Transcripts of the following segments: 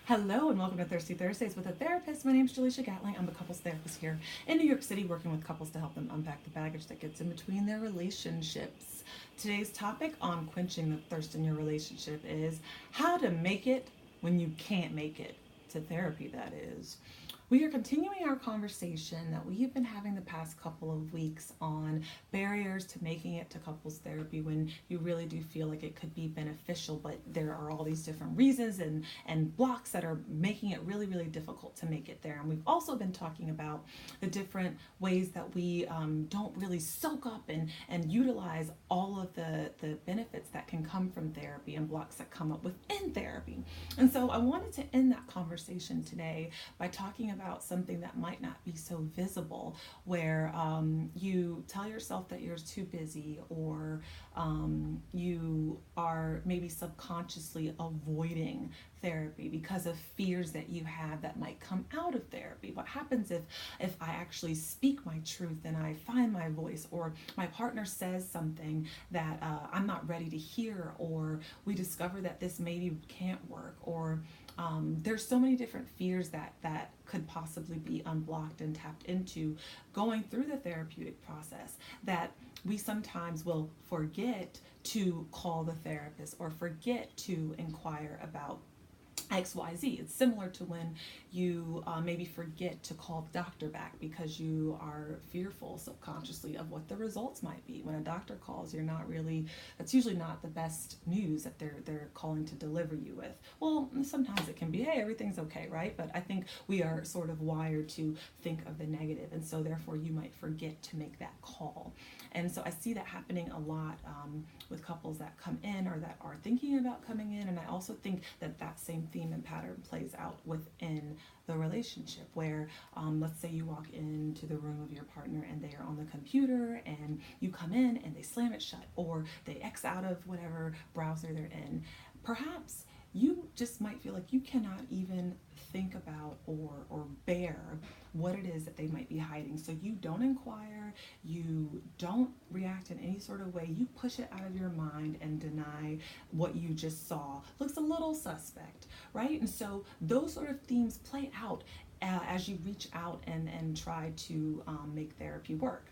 Hello and welcome to Thirsty Thursdays with a therapist. My name is Jelisha. I'm a couples therapist here in New York City, working with couples to help them unpack the baggage that gets in between their relationships. Today's topic on quenching the thirst in your relationship is how to make it when you can't make it to therapy, that is. We are continuing our conversation that we have been having the past couple of weeks on barriers to making it to couples therapy when you really do feel like it could be beneficial, but there are all these different reasons and blocks that are making it really, really difficult to make it there. And we've also been talking about the different ways that we don't really soak up and utilize all of the benefits that can come from therapy and blocks that come up within therapy. And so I wanted to end that conversation today by talking about something that might not be so visible, where you tell yourself that you're too busy, or you are maybe subconsciously avoiding therapy because of fears that you have that might come out of therapy. What happens if I actually speak my truth and I find my voice, or my partner says something that I'm not ready to hear, or we discover that this maybe can't work, or there's so many different fears that could possibly be unblocked and tapped into going through the therapeutic process, that we sometimes will forget to call the therapist or forget to inquire about XYZ. It's similar to when you maybe forget to call the doctor back because you are fearful subconsciously of what the results might be. When a doctor calls, you're not really, that's usually not the best news that they're calling to deliver you with. Well, sometimes it can be, hey, everything's okay, right? But I think we are sort of wired to think of the negative, and so therefore you might forget to make that call. And so I see that happening a lot with couples that come in or that are thinking about coming in. And I also think that that same theme and pattern plays out within the relationship, where let's say you walk into the room of your partner and they are on the computer, and you come in and they slam it shut, or they X out of whatever browser they're in. Perhaps you just might feel like you cannot even think about or bear what it is that they might be hiding. So you don't inquire, you don't react in any sort of way, you push it out of your mind and deny what you just saw. Looks a little suspect, right? And so those sort of themes play out as you reach out and try to make therapy work.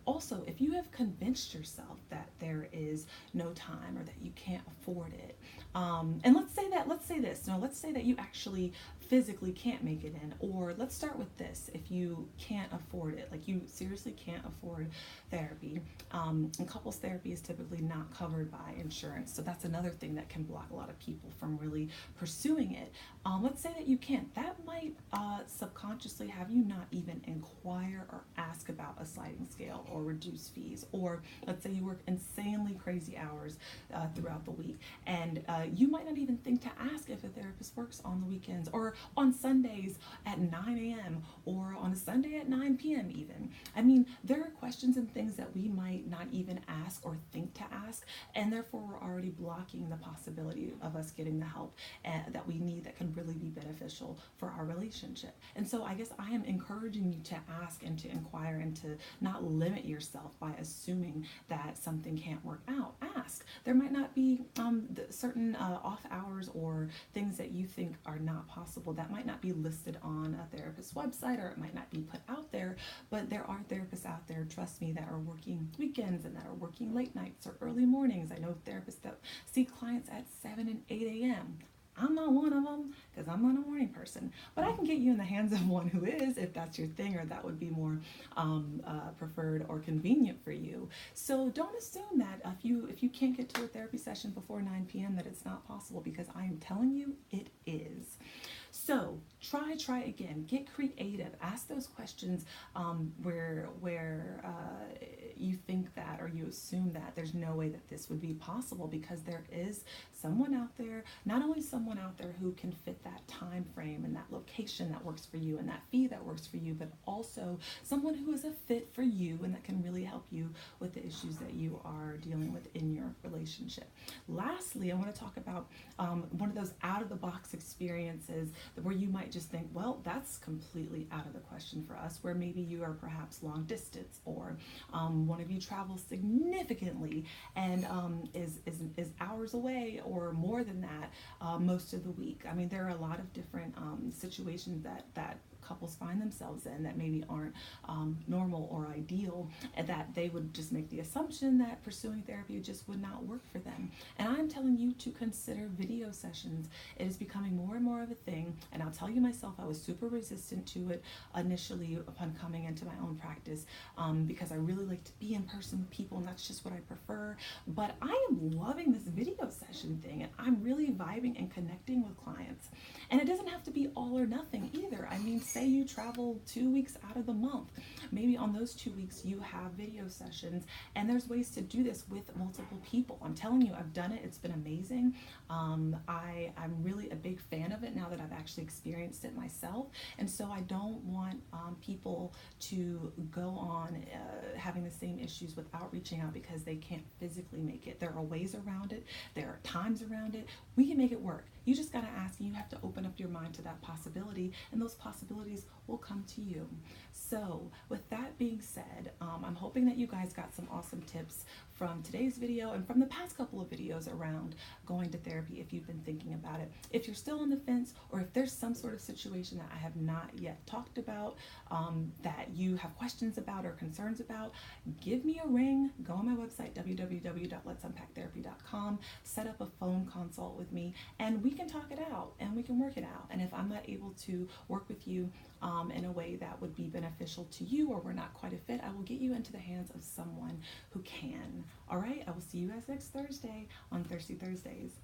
Also, if you have convinced yourself that there is no time or that you can't afford it, and let's say this, no, let's say that you actually physically can't make it in, or let's start with this: if you can't afford it, like you seriously can't afford therapy, and couples therapy is typically not covered by insurance, so that's another thing that can block a lot of people from really pursuing it. Let's say that you can't. That might subconsciously have you not even inquire or ask about a sliding scale or reduce fees. Or let's say you work insanely crazy hours throughout the week, and you might not even think to ask if a therapist works on the weekends or on Sundays at 9 a.m. or on a Sunday at 9 p.m. even. I mean, there are questions and things that we might not even ask or think to ask, and therefore we're already blocking the possibility of us getting the help that we need that can really be beneficial for our relationship. And so I guess I am encouraging you to ask and to inquire and to not limit yourself by assuming that something can't work out. Ask. There might not be certain off hours or things that you think are not possible that might not be listed on a therapist's website, or it might not be put out there, but there are therapists out there, trust me, that are working weekends and that are working late nights or early mornings. I know therapists that see clients at 7 and 8 a.m. I'm not one of them because I'm not a morning person, but I can get you in the hands of one who is, if that's your thing, or that would be more preferred or convenient for you. So don't assume that if you can't get to a therapy session before 9 p.m. that it's not possible, because I am telling you it is. So try again. Get creative. Ask those questions where you think that, or you assume that there's no way that this would be possible, because there is someone out there, not only someone out there who can fit that time frame and that location that works for you and that fee that works for you, but also someone who is a fit for you and that can really help you with the issues that you are dealing with in your relationship. Lastly, I want to talk about one of those out of the box experiences where you might just think, well, that's completely out of the question for us, where maybe you are perhaps long distance, or one of you travels significantly and is hours away or more than that most of the week. I mean, there are a lot of different situations that couples find themselves in that maybe aren't normal or ideal, and that they would just make the assumption that pursuing therapy just would not work for them. And I'm telling you to consider video sessions. It is becoming more and more of a thing, and I'll tell you myself, I was super resistant to it initially upon coming into my own practice, because I really like to be in person with people, and that's just what I prefer. But I am loving this video session thing, and I'm really vibing and connecting with clients. And it doesn't have to be all or nothing either. I mean, say you travel 2 weeks out of the month. Maybe on those 2 weeks you have video sessions, and there's ways to do this with multiple people. I'm telling you, I've done it. It's been amazing. I'm really a big fan of it now that I've actually experienced it myself. And so I don't want people to go on having the same issues without reaching out because they can't physically make it. There are ways around it. There are times around it. We can make it work. You just got to ask, and you have to open up your mind to that possibility, and those possibilities will come to you. So with that being said, I'm hoping that you guys got some awesome tips from today's video and from the past couple of videos around going to therapy if you've been thinking about it. If you're still on the fence, or if there's some sort of situation that I have not yet talked about, that you have questions about or concerns about, give me a ring. Go on my website, www.letsunpacktherapy.com, set up a phone consult with me, and we can talk it out and we can work it out. And if I'm not able to work with you in a way that would be beneficial to you, or we're not quite a fit, I will get you into the hands of someone who can. All right, I will see you guys next Thursday on Thirsty Thursdays.